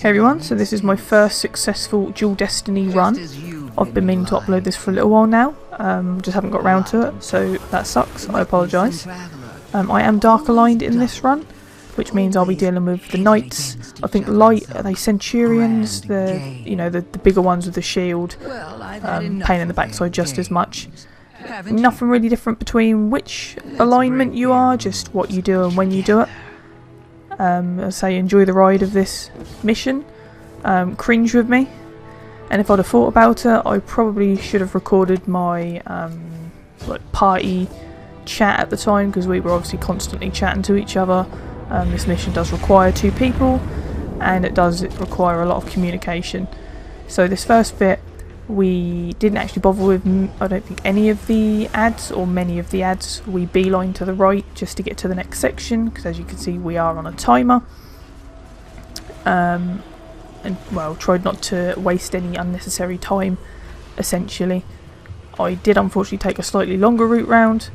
Hey everyone, so this is my first successful Dual Destiny run. I've been meaning to upload this for a little while now, just haven't got round to it, so that sucks, I apologise. I am dark aligned in this run, which means I'll be dealing with the knights. I think light, are they centurions? The bigger ones with the shield, pain in the backside just as much. Nothing really different between which alignment you are, just what you do and when you do it. I say enjoy the ride of this mission, cringe with me, and if I'd have thought about it I probably should have recorded my party chat at the time, because we were obviously constantly chatting to each other. This mission does require 2 people and it does require a lot of communication, so this first bit we didn't actually bother with, I don't think, any of the ads or many of the ads. We beeline to the right just to get to the next section, because as you can see we are on a timer, and well, tried not to waste any unnecessary time essentially. I did unfortunately take a slightly longer route round,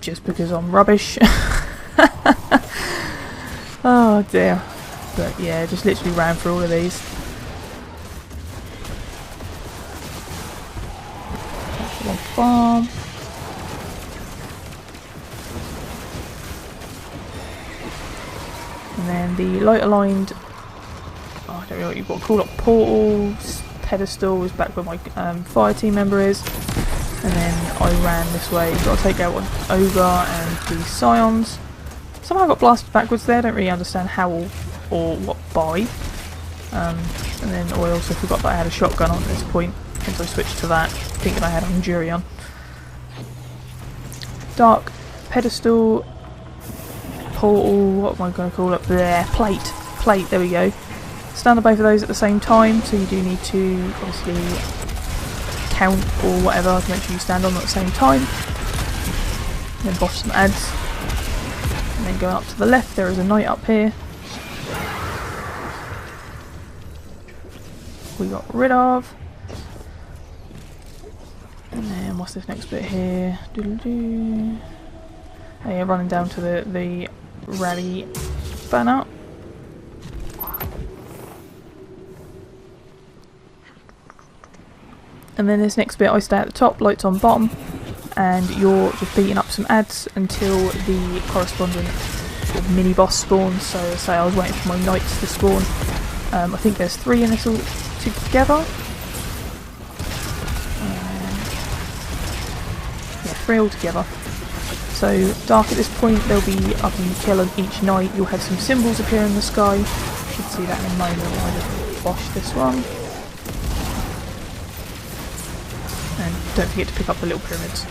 just because I'm rubbish. Oh dear, but yeah, just literally ran through all of these. One farm. And then the light aligned, I don't know what you've got to call it, portals, pedestal is back where my fire team member is. And then I ran this way, got to take out an ogre and the scions. Somehow I got blasted backwards there, don't really understand how or what by. And then I also forgot that I had a shotgun on at this point, since I switched to that, thinking I had a jury on. Dark, pedestal, portal, what am I going to call it? There, plate, there we go. Stand on both of those at the same time, so you do need to obviously count or whatever to make sure you stand on at the same time. And then boss some ads. And then going up to the left there is a knight up here. We got rid of. And then what's this next bit here? Doodle-doo. Oh yeah, running down to the rally banner. And then this next bit I stay at the top, lights on bottom, and you're just beating up some ads until the corresponding sort of mini boss spawns. So say I was waiting for my knights to spawn. I think there's 3 in this all together. 3 altogether. So dark at this point, they'll be up in the kill of each night. You'll have some symbols appear in the sky. You should see that in a moment. I'll just bosh this one. And don't forget to pick up the little pyramids.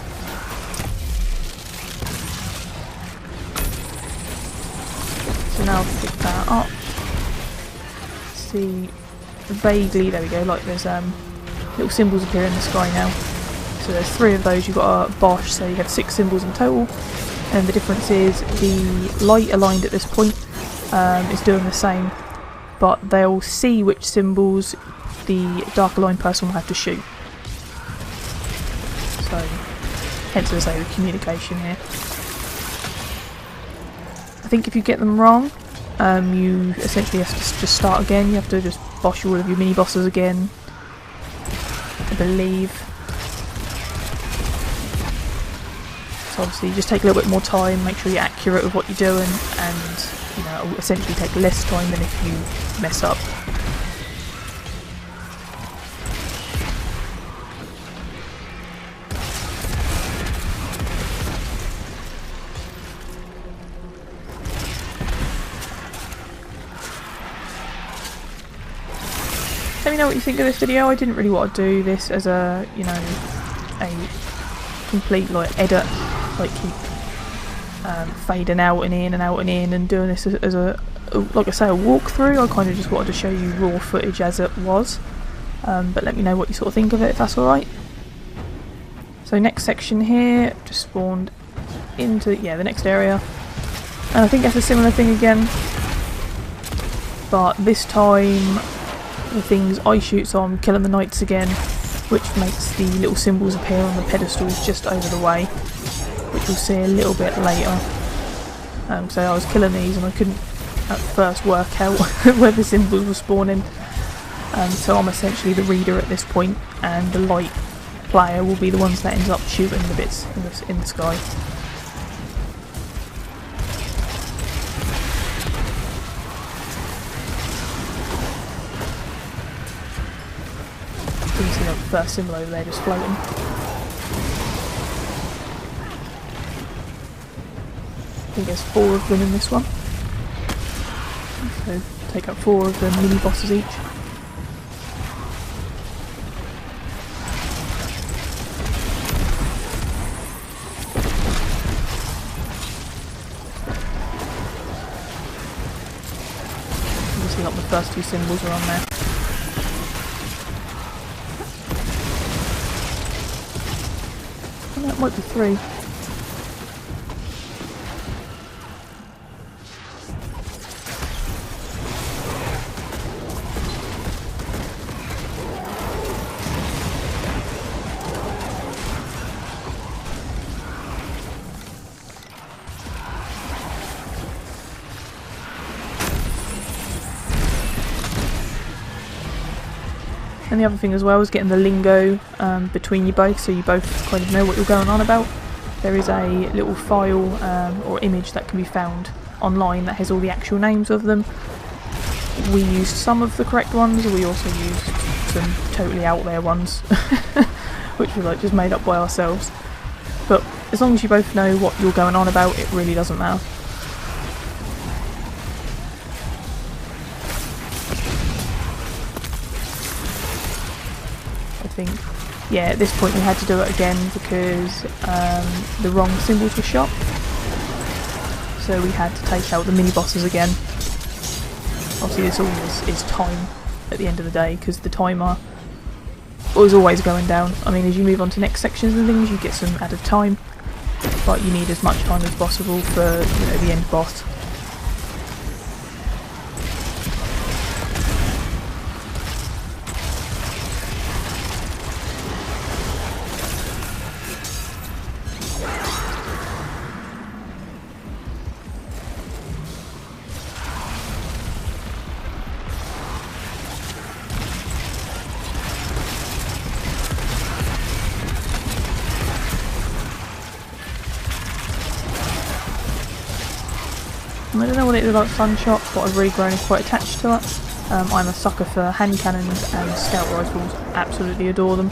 So now I'll pick that up. See, vaguely, there we go, like there's little symbols appear in the sky now. So there's 3 of those you've got a bosh, so you have 6 symbols in total. And the difference is the light aligned at this point is doing the same, but they'll see which symbols the dark aligned person will have to shoot. So, hence I say the communication here. I think if you get them wrong, you essentially have to just start again. You have to just bosh all of your mini bosses again, I believe. So obviously just take a little bit more time, make sure you're accurate with what you're doing, and you know, it'll essentially take less time than if you mess up. Let me know what you think of this video. I didn't really want to do this as a, you know, a complete like edit, like keep fading out and in and out and in, and doing this as a, like I say, a walkthrough. I kind of just wanted to show you raw footage as it was, but let me know what you sort of think of it, if that's alright. So next section here, just spawned into, yeah, the next area, and I think that's a similar thing again, but this time the things I shoot, so I'm killing the knights again, which makes the little symbols appear on the pedestals just over the way, which we'll see a little bit later. So I was killing these and I couldn't at first work out where the symbols were spawning. So I'm essentially the reader at this point, and the light player will be the ones that ends up shooting the bits in the sky. You can see like the first symbol over there just floating. I think there's 4 of them in this one. So take out 4 of the mini bosses each. You can see like the first 2 symbols are on there. Oh, that might be 3. And the other thing as well is getting the lingo between you both, so you both kind of know what you're going on about. There is a little file or image that can be found online that has all the actual names of them. We used some of the correct ones, we also used some totally out there ones, which were like just made up by ourselves. But as long as you both know what you're going on about, it really doesn't matter. Yeah, at this point we had to do it again because the wrong symbols were shot. So we had to take out the mini bosses again. Obviously this all is time at the end of the day, because the timer was always going down. I mean, as you move on to next sections and things, you get some added time, but you need as much time as possible for, you know, the end boss. I don't know what it is about Sunshot, but I've really grown quite attached to it. I'm a sucker for hand cannons and scout rifles, absolutely adore them.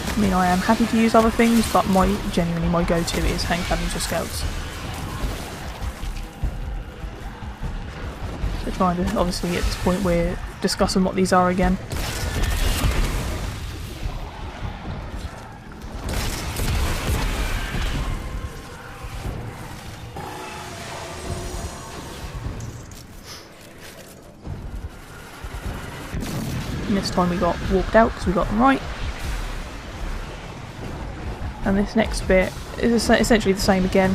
I mean, I am happy to use other things, but genuinely my go-to is hand cannons or scouts. So trying to, obviously at this point we're discussing what these are again. And this time we got walked out because we got them right. And this next bit is essentially the same again.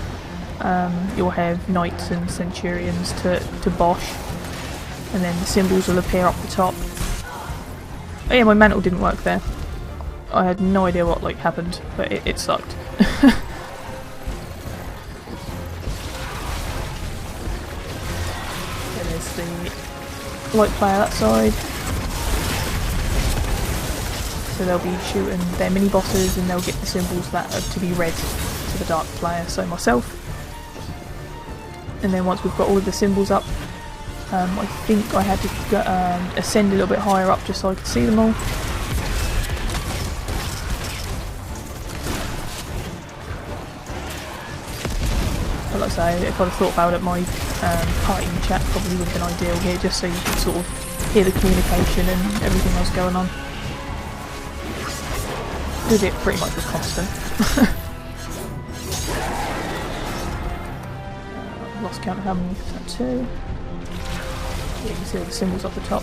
You'll have knights and centurions to bosh, and then the symbols will appear up the top. Oh yeah, my mantle didn't work there. I had no idea what happened, but it sucked. There's the light player that side. So they'll be shooting their mini bosses and they'll get the symbols that are to be read to the dark player, so myself. And then once we've got all of the symbols up, I think I had to ascend a little bit higher up just so I could see them all. But like I say, if I'd have thought about it, my party chat probably would have been ideal here, just so you could sort of hear the communication and everything else going on. With it pretty much was constant. Lost count of how many, is that 2? Yeah, you can see all the symbols up the top.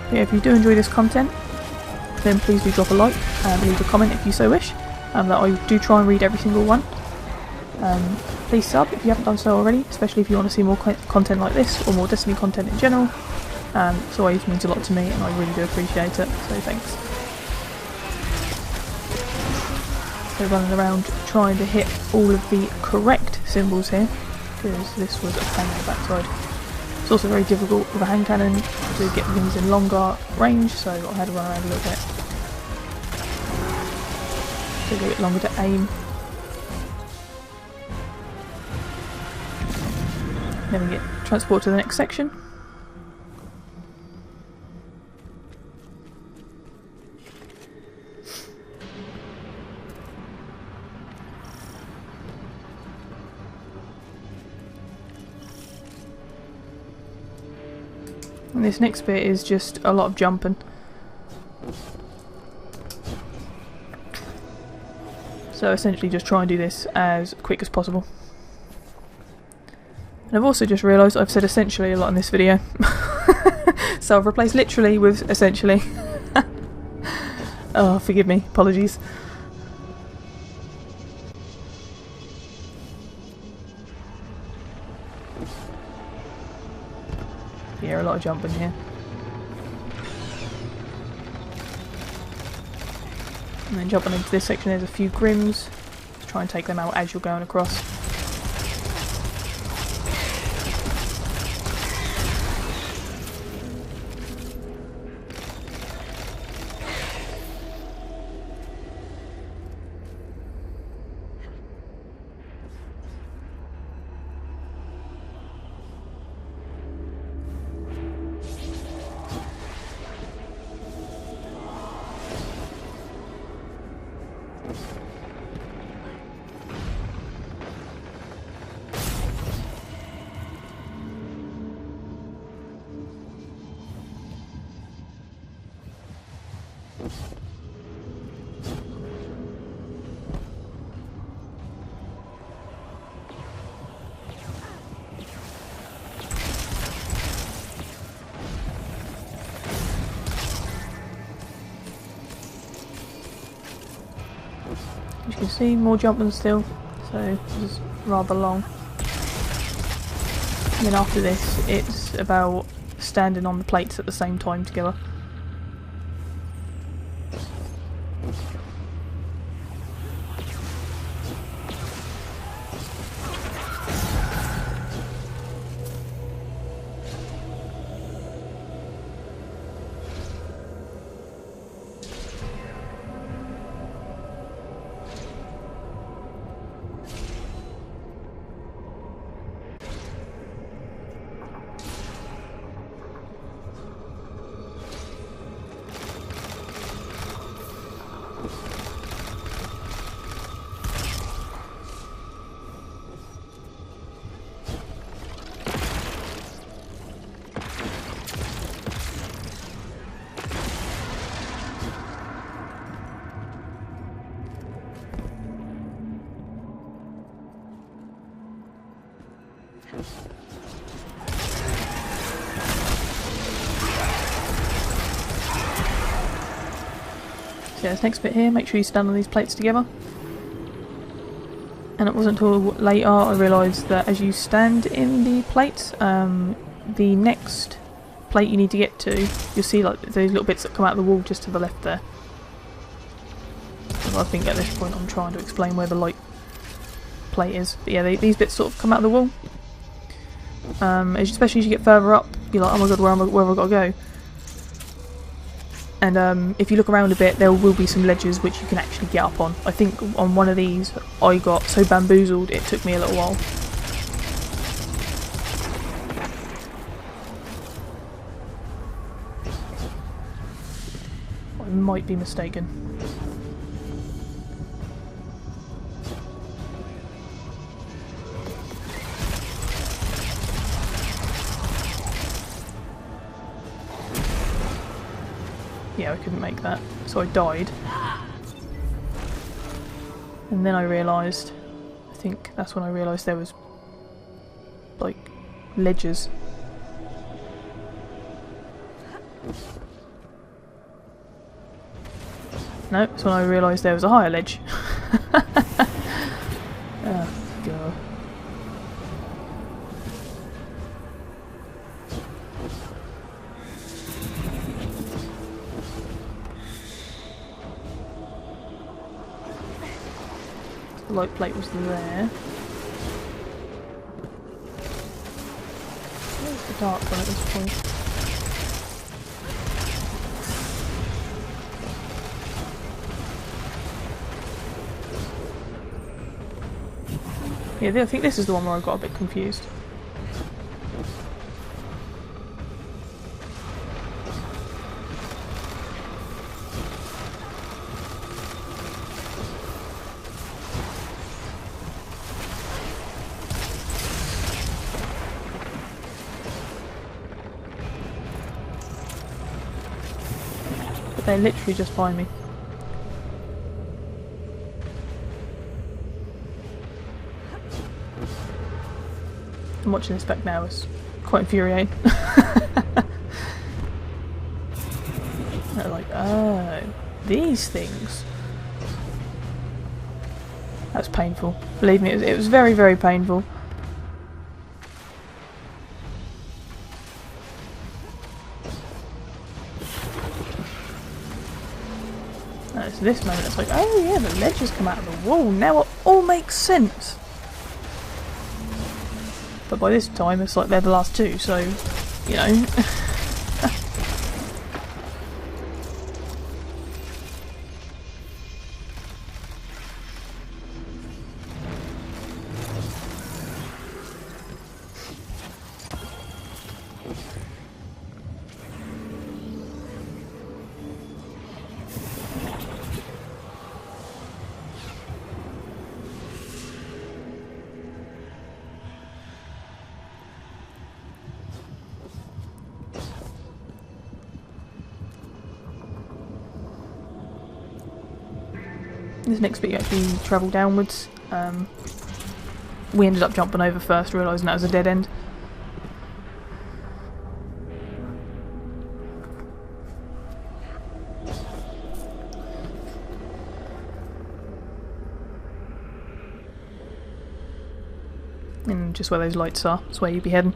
But yeah, if you do enjoy this content, then please do drop a like and leave a comment if you so wish. That I do try and read every single one. Please sub if you haven't done so already, especially if you want to see more content like this or more Destiny content in general. It always means a lot to me and I really do appreciate it, so thanks. So running around trying to hit all of the correct symbols here, because this was a pain in the backside. It's also very difficult with a hand cannon to get things in longer range, so I had to run around a little bit. Took a bit longer to aim. Then we get transport to the next section. And this next bit is just a lot of jumping. So essentially just try and do this as quick as possible. And I've also just realised I've said essentially a lot in this video. So I've replaced literally with essentially. Oh, forgive me, apologies. Yeah, a lot of jumping here. And then jumping into this section, there's a few Grims. Just try and take them out as you're going across. As you can see, more jumping still, so this is rather long. And then after this, it's about standing on the plates at the same time together. So yeah, this next bit here, make sure you stand on these plates together. And it wasn't until later I realised that as you stand in the plates, the next plate you need to get to, you'll see like those little bits that come out of the wall just to the left there. So I think at this point I'm trying to explain where the light plate is. But yeah, these bits sort of come out of the wall. Especially as you get further up, you're like, oh my god, where have I got to go? And if you look around a bit, there will be some ledges which you can actually get up on. I think on one of these I got so bamboozled it took me a little while. I might be mistaken. Yeah, I couldn't make that, so I died. And then I realised, I think that's when I realised there was, like, ledges. No, that's when I realised there was a higher ledge. Oh, God. The light plate was there. Where's the dark one at this point? Yeah, I think this is the one where I got a bit confused. But they're literally just behind me. I'm watching this back now, it's quite infuriating. They're like, oh, these things. That's painful. Believe me, it was very, very painful. And it's this moment, it's like, oh yeah, the ledge has come out of the wall. Now it all makes sense. But by this time, it's like they're the last two, so, you know. This next bit you actually travel downwards. We ended up jumping over first, realising that was a dead end. And just where those lights are, that's where you'd be heading.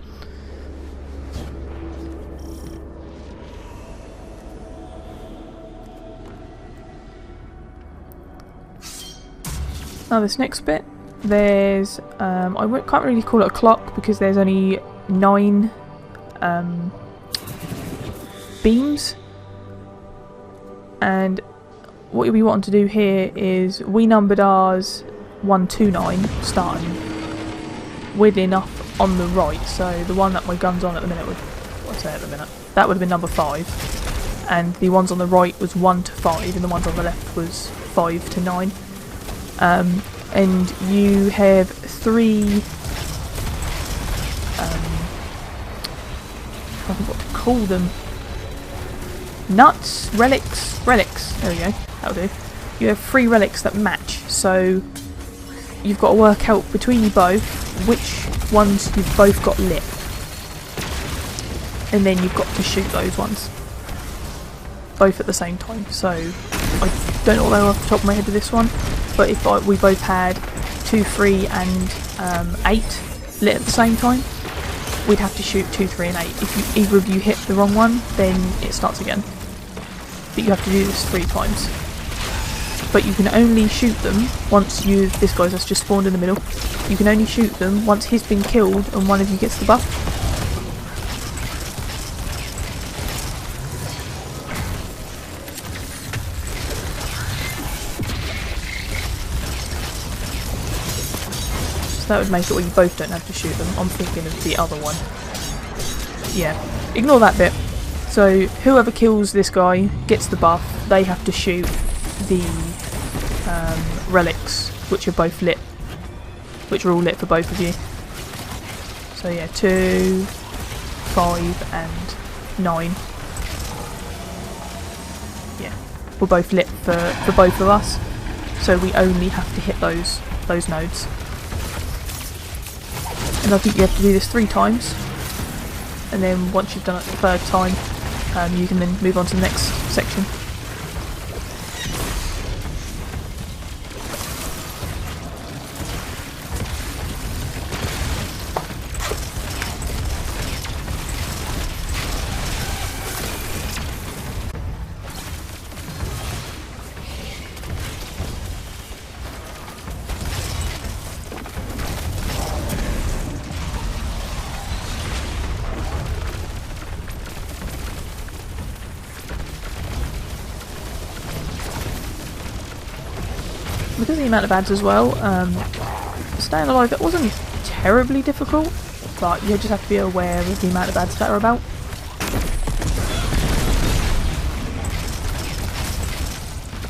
Now this next bit, there's, can't really call it a clock because there's only 9 beams, and what you'll be wanting to do here is, we numbered ours 129 starting, weirdly enough, on the right, so the one that my gun's on at the minute would, that would have been number 5, and the ones on the right was 1 to 5, and the ones on the left was 5 to 9. And you have 3, I don't know what to call them, relics, there we go, that'll do. You have 3 relics that match, so you've got to work out between you both which ones you've both got lit, and then you've got to shoot those ones both at the same time. So I don't know what they are off the top of my head with this one, but if we both had 2, 3 and 8 lit at the same time, we'd have to shoot 2, 3 and 8. If either of you hit the wrong one, then it starts again. But you have to do this 3 times. But you can only shoot them once this guy's just spawned in the middle. You can only shoot them once he's been killed and one of you gets the buff. So that would make it where you both don't have to shoot them. I'm thinking of the other one. Yeah, ignore that bit. So whoever kills this guy gets the buff. They have to shoot the relics, which are both lit, which are all lit for both of you. So yeah, 2, 5 and 9. Yeah, we're both lit for both of us. So we only have to hit those nodes. And I think you have to do this 3 times, and then once you've done it the 3rd time, you can then move on to the next section. Because of the amount of ads as well, staying alive, it wasn't terribly difficult, but you just have to be aware of the amount of ads that are about.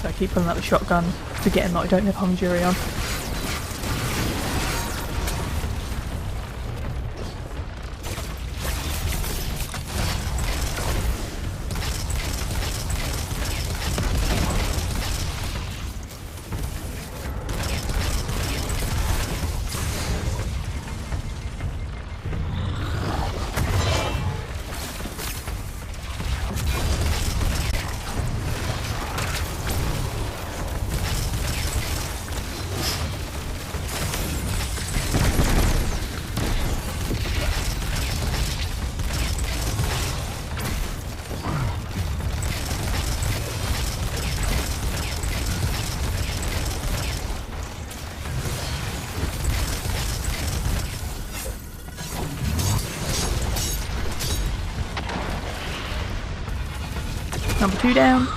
So I keep pulling out the shotgun, forgetting that I don't have hung jury on. Number 2 down.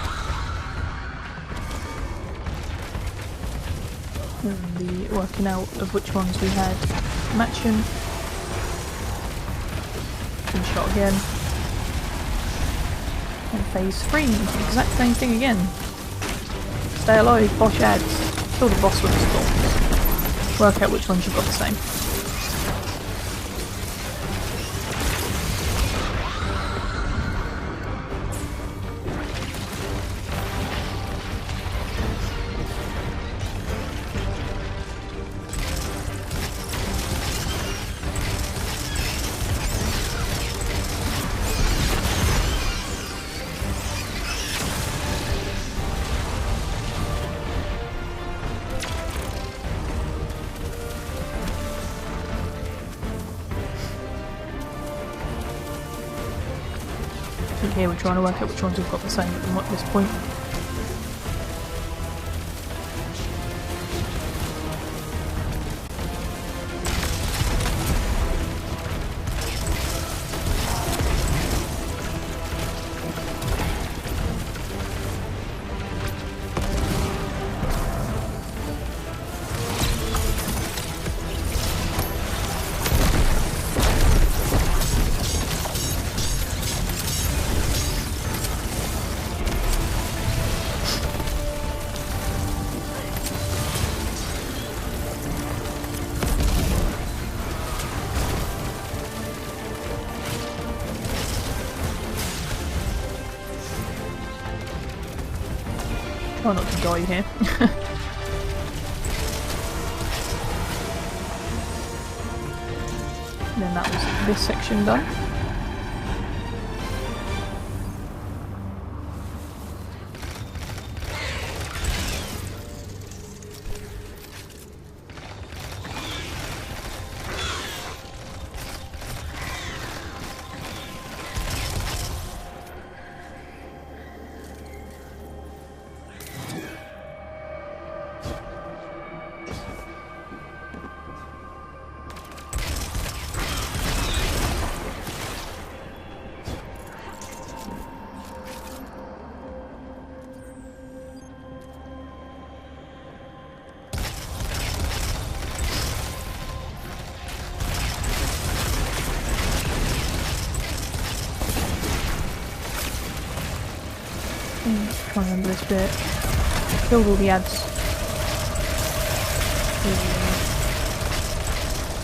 And the working out of which ones we had matching. Been shot again. And phase 3, exact same thing again. Stay alive, boss ads. Kill the boss with the storms. Work out which ones you've got the same. Here we're trying to work out which ones we've got the same at this point. Try not to die here. And then that was this section done. Try and remember this bit. Killed all the ads.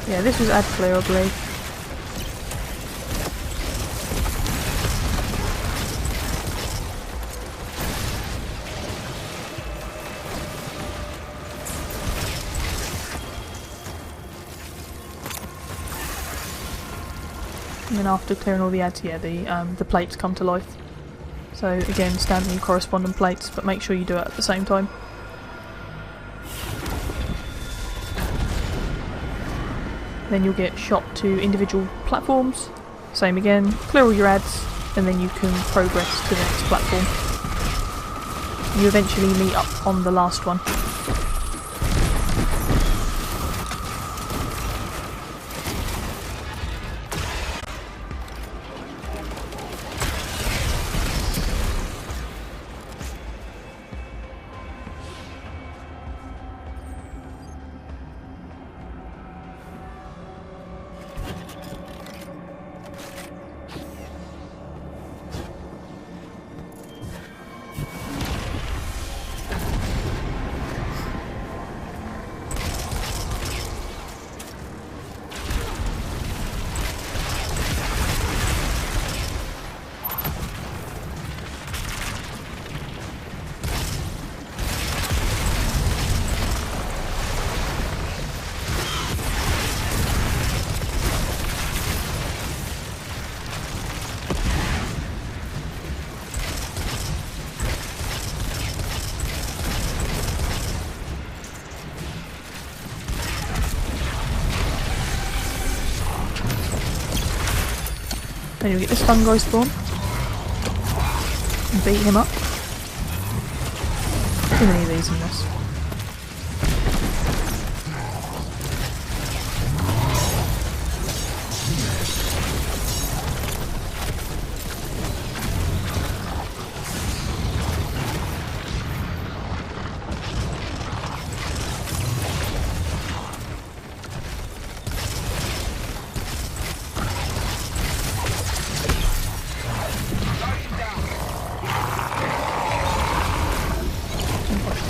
Yeah, this was ad clear, I believe. And then after clearing all the ads, yeah, the plates come to life. So again, standing corresponding plates, but make sure you do it at the same time. Then you'll get shot to individual platforms. Same again, clear all your ads, and then you can progress to the next platform. You eventually meet up on the last one. Then you get this fungi spawn. And beat him up. Too many of these in this.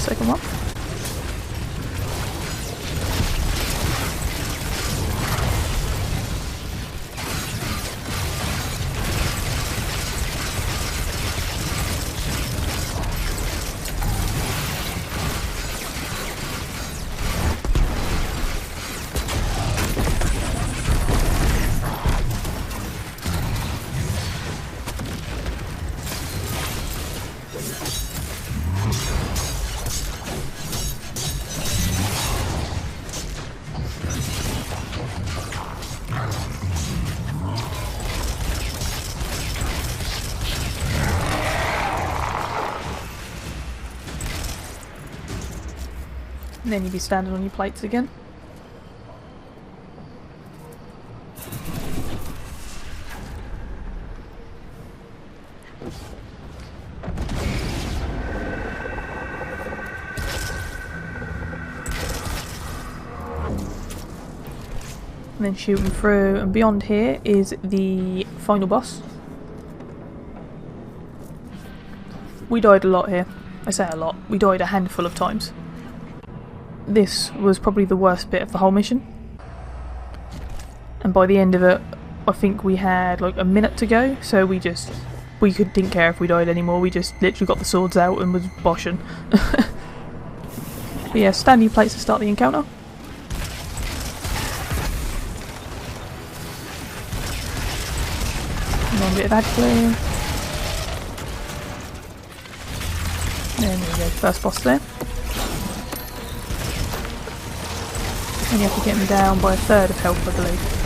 Second one. And then you'd be standing on your plates again. And then shooting through, and beyond here is the final boss. We died a lot here. I say a lot. We died a handful of times. This was probably the worst bit of the whole mission. And by the end of it, I think we had like a minute to go, so we didn't care if we died anymore. We just literally got the swords out and was boshing. But yeah, standing plates to start the encounter. One bit of ad clear. There we go, first boss there. And you have to get him down by a third of health, I believe.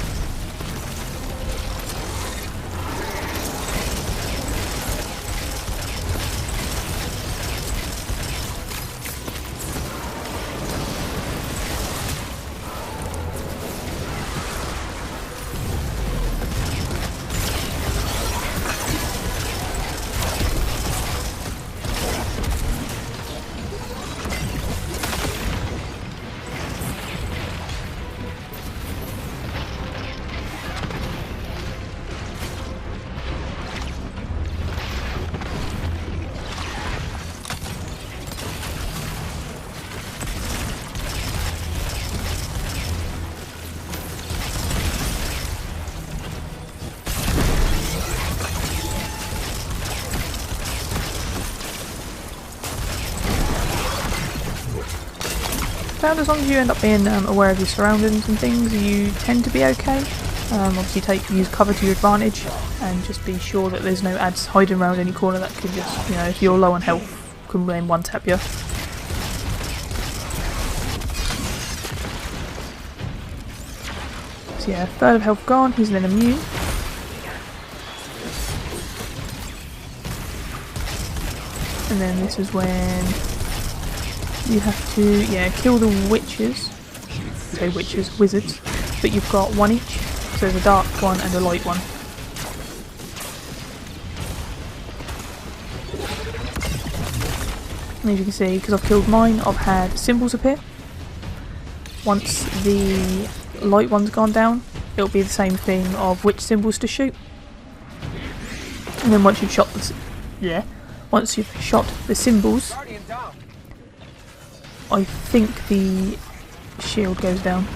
Found as long as you end up being aware of your surroundings and things, you tend to be okay. Obviously use cover to your advantage and just be sure that there's no ads hiding around any corner that could just, you know, if you're low on health, can then one tap you. So yeah, third of health gone, he's then immune. And then this is when you have to, yeah, kill the witches. I say witches, wizards. But you've got one each. So there's a dark one and a light one. And as you can see, because I've killed mine, I've had symbols appear. Once the light one's gone down, it'll be the same thing of which symbols to shoot. And then once you've shot the symbols, I think the shield goes down.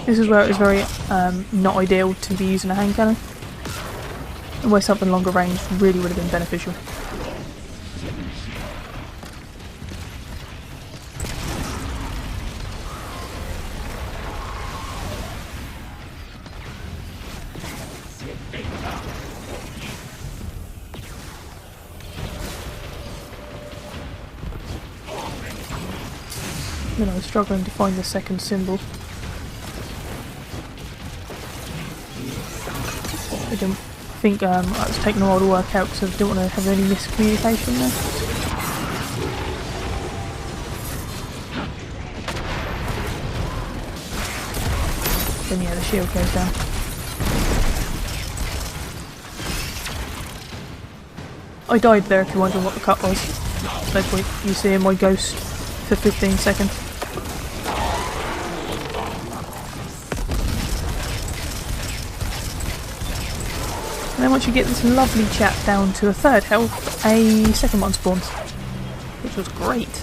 This is where it was very not ideal to be using a hand cannon, and where something longer range really would have been beneficial. Then I was struggling to find the second symbol. I think I was taking a while to work out because I didn't want to have any miscommunication there. Then yeah, the shield goes down. I died there if you're wondering what the cut was. No point you seeing my ghost for 15 seconds. And then once you get this lovely chap down to a third health, a second one spawns. Which was great.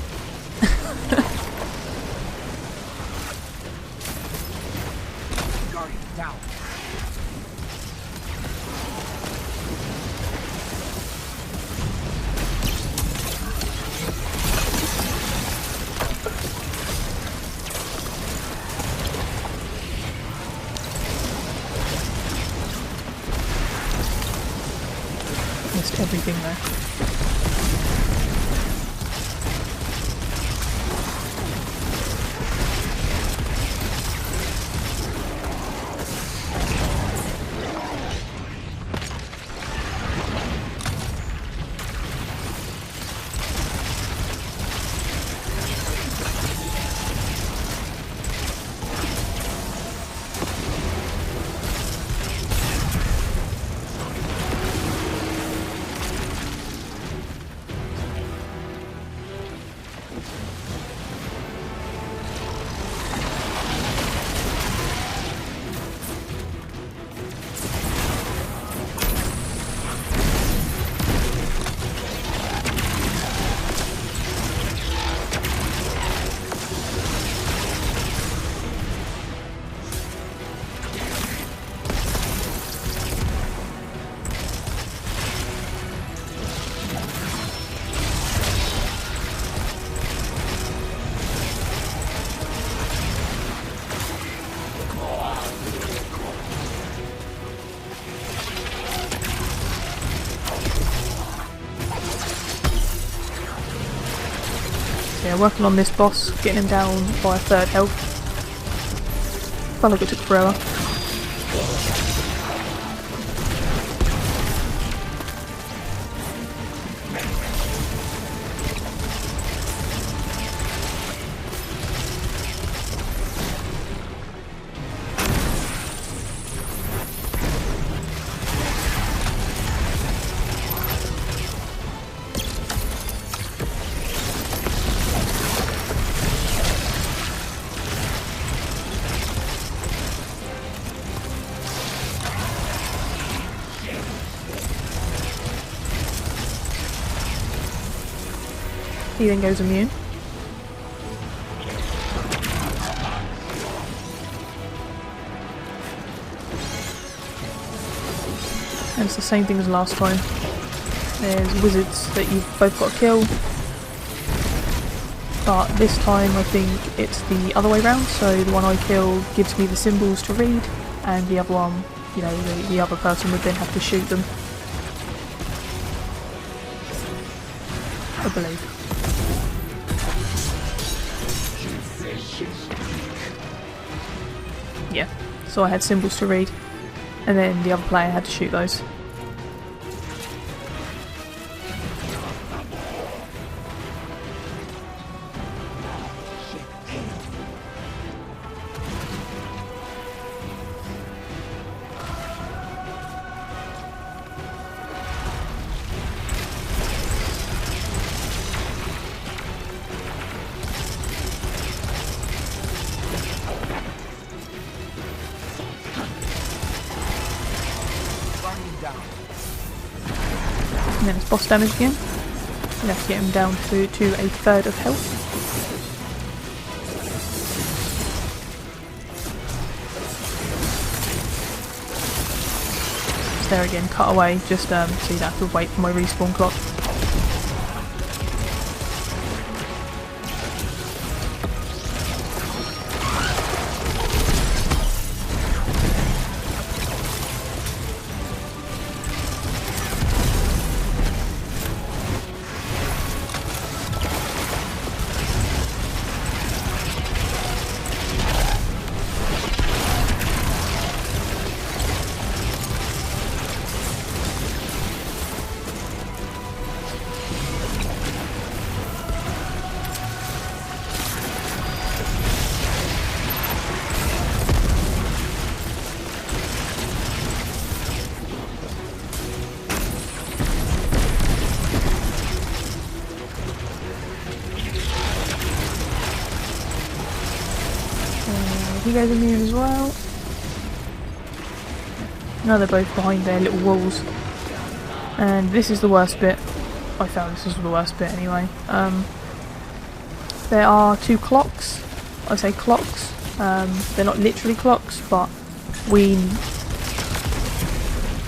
Missed everything there. Yeah, working on this boss, getting him down by a third health. Felt like it took forever. He then goes immune. And it's the same thing as last time. There's wizards that you've both got to kill. But this time I think it's the other way round, so the one I kill gives me the symbols to read, and the other one, you know, the other person would then have to shoot them. I believe. Yeah, so I had symbols to read, and then the other player had to shoot those. And then it's boss damage again. You have to get him down to a third of health. It's there again, cut away, just so you don't have to wait for my respawn clock. he goes immune as well. Now they're both behind their little walls. And this is the worst bit. I found this was the worst bit anyway. There are 2 clocks. I say clocks. They're not literally clocks, but we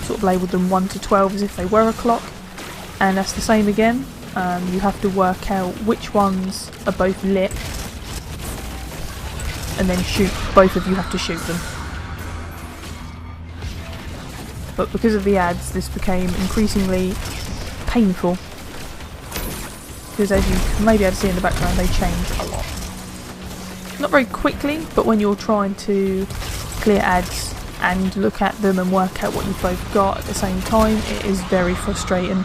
sort of labelled them 1 to 12 as if they were a clock. And that's the same again. You have to work out which ones are both lit. And then shoot. Both of you have to shoot them. But because of the ads, this became increasingly painful. Because as you can maybe able to see in the background, they change a lot. Not very quickly, but when you're trying to clear ads and look at them and work out what you've both got at the same time, it is very frustrating.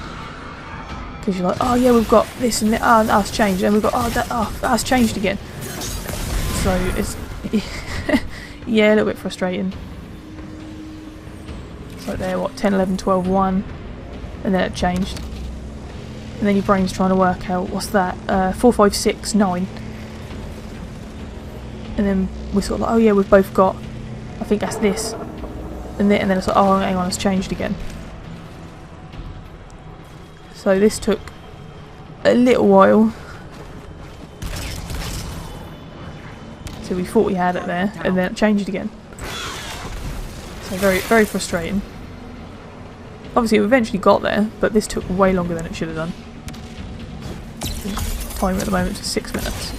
Because you're like, oh yeah, we've got this and that, oh, that's changed, and we've got, that's changed again. So it's, yeah, a little bit frustrating. Like there, what, 10, 11, 12, 1, and then it changed. And then your brain's trying to work out, what's that, 4, 5, 6, 9. And then we're sort of like, oh yeah, we've both got, I think that's this. And then it's like, oh hang on, it's changed again. So this took a little while. So we thought we had it there, and then it changed again. So very, very frustrating. Obviously, we eventually got there, but this took way longer than it should have done. Time at the moment is 6 minutes.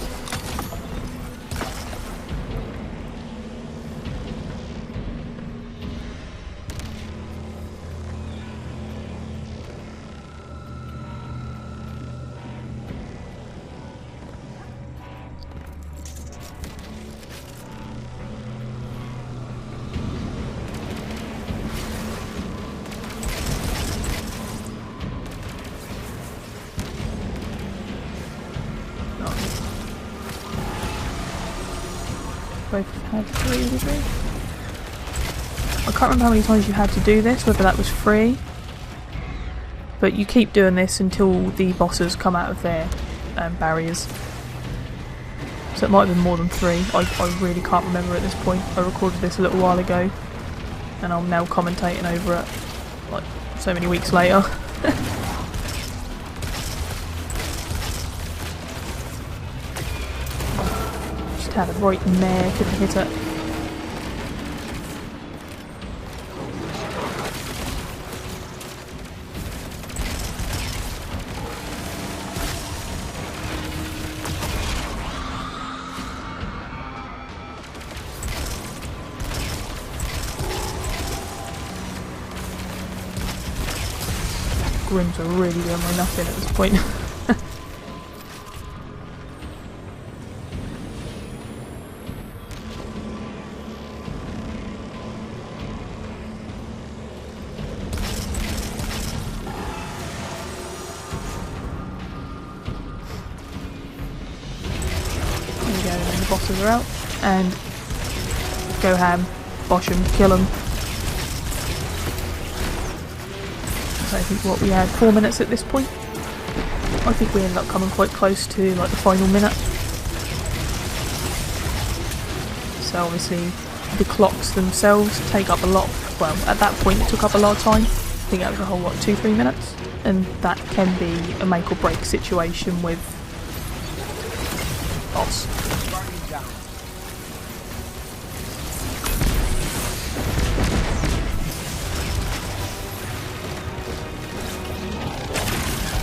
Both had 3, did we? I can't remember how many times you had to do this, whether that was free. But you keep doing this until the bosses come out of their barriers. So it might have been more than 3. I really can't remember at this point. I recorded this a little while ago. And I'm now commentating over it, like, so many weeks later. Had a right mare, couldn't hit it. Grims are really doing my nothing at this point. Bosses are out, and go ham, bosh them, kill them. So I think what we had 4 minutes at this point. I think we ended up coming quite close to like the final minute. So obviously the clocks themselves take up a lot. Well, at that point it took up a lot of time. I think that was a whole what, 2-3 minutes, and that can be a make or break situation with boss.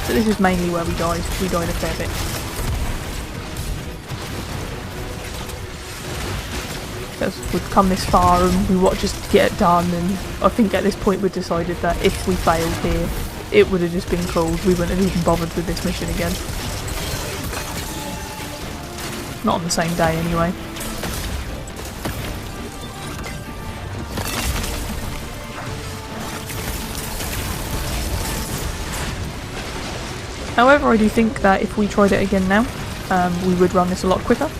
So this is mainly where we died. We died a fair bit. Because we've come this far and we want just to get it done, and I think at this point we decided that if we failed here, it would have just been cold. We wouldn't have even bothered with this mission again. Not on the same day anyway. However, I do think that if we tried it again now, we would run this a lot quicker,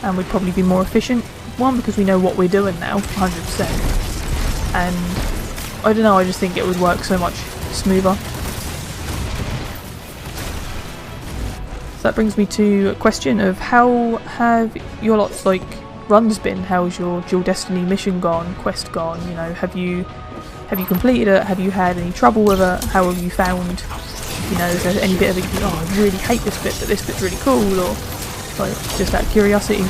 and we'd probably be more efficient. One, because we know what we're doing now, 100%, and I don't know, I just think it would work so much smoother. So that brings me to a question of how have your lot's like runs been? How's your Dual Destiny mission gone, quest gone? You know, have you completed it? Have you had any trouble with it? How have you found, you know, is there any bit of it you think, oh, I really hate this bit, but this bit's really cool, or like just out of curiosity?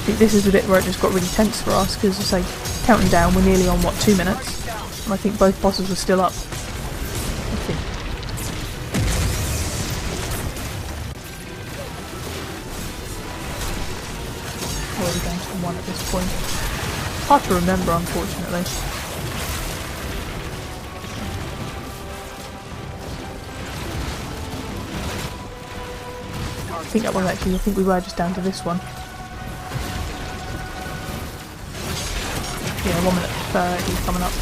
I think this is the bit where it just got really tense for us, because it's like counting down, we're nearly on what, 2 minutes, and I think both bosses were still up. I think. Where are we going to 1 at this point? Hard to remember, unfortunately. I think that was actually, I think we were just down to this one. Yeah, 1 minute 30 coming up.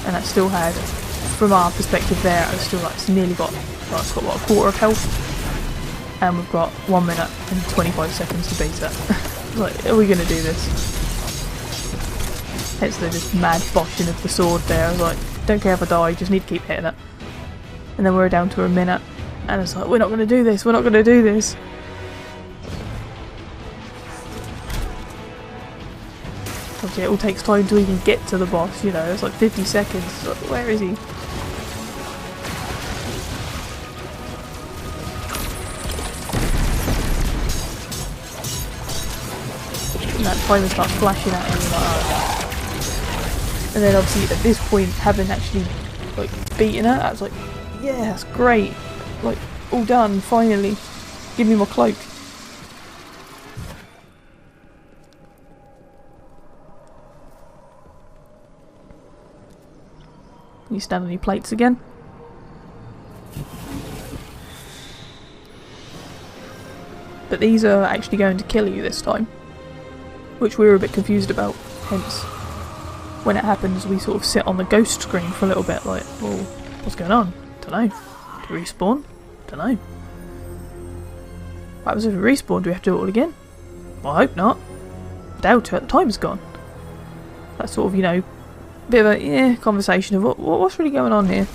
And that still had, from our perspective there, it was still like, it's nearly got, well, it's got what, a quarter of health? And we've got 1 minute and 25 seconds to beat it. Like, are we going to do this? Hence the just mad boshing of the sword there. I was like, don't care if I die, just need to keep hitting it. And then we're down to a minute. And it's like, we're not going to do this, we're not going to do this. Obviously it all takes time to even get to the boss, you know, it's like 50 seconds. It's like, where is he? And that timer starts flashing at you like that. And then obviously at this point, having actually like beaten it, I was like, yeah, that's great. Like, all done, finally. Give me my cloak. You stand on your plates again. But these are actually going to kill you this time, which we were a bit confused about. Hence, when it happens, we sort of sit on the ghost screen for a little bit, like, well, what's going on? Dunno. To respawn? Dunno. What happens if we respawn? Do we have to do it all again? Well, I hope not. Doubt it. The time's gone. That sort of, you know, bit of a conversation of what's really going on here.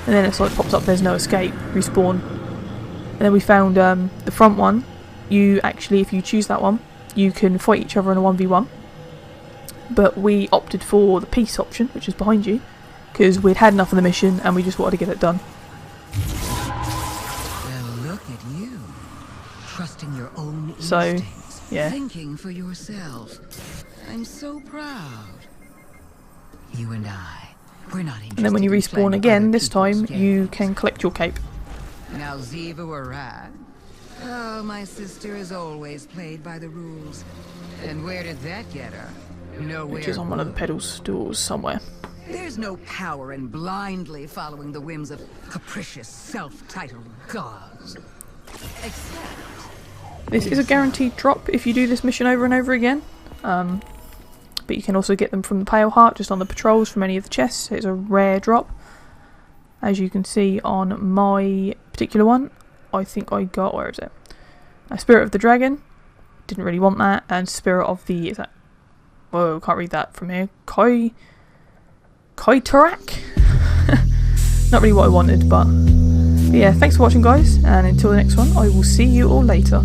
And then it's like pops up, there's no escape, respawn. And then we found the front one. You actually, if you choose that one, you can fight each other in a 1v1. But we opted for the peace option, which is behind you, because we'd had enough of the mission and we just wanted to get it done. Well, look at you, trusting your own instincts, So, yeah. thinking for yourself. I'm so proud. You and I, we're not interested. And then when you in respawn playing again, other this time people's you games. can collect your cape. Now Ziva were right. Oh, my sister has always played by the rules. And where did that get her? Nowhere. Which is on one of the pedal stools somewhere. There's no power in blindly following the whims of capricious, self-titled gods. Except... This is a guaranteed drop if you do this mission over and over again. But you can also get them from the Pale Heart, just on the patrols from any of the chests. It's a rare drop. As you can see on my particular one, I think I got, where is it? Spirit of the Dragon. Didn't really want that. And Spirit of the, is that, whoa, can't read that from here. Kaitarak? Not really what I wanted, but yeah, thanks for watching guys, and until the next one, I will see you all later.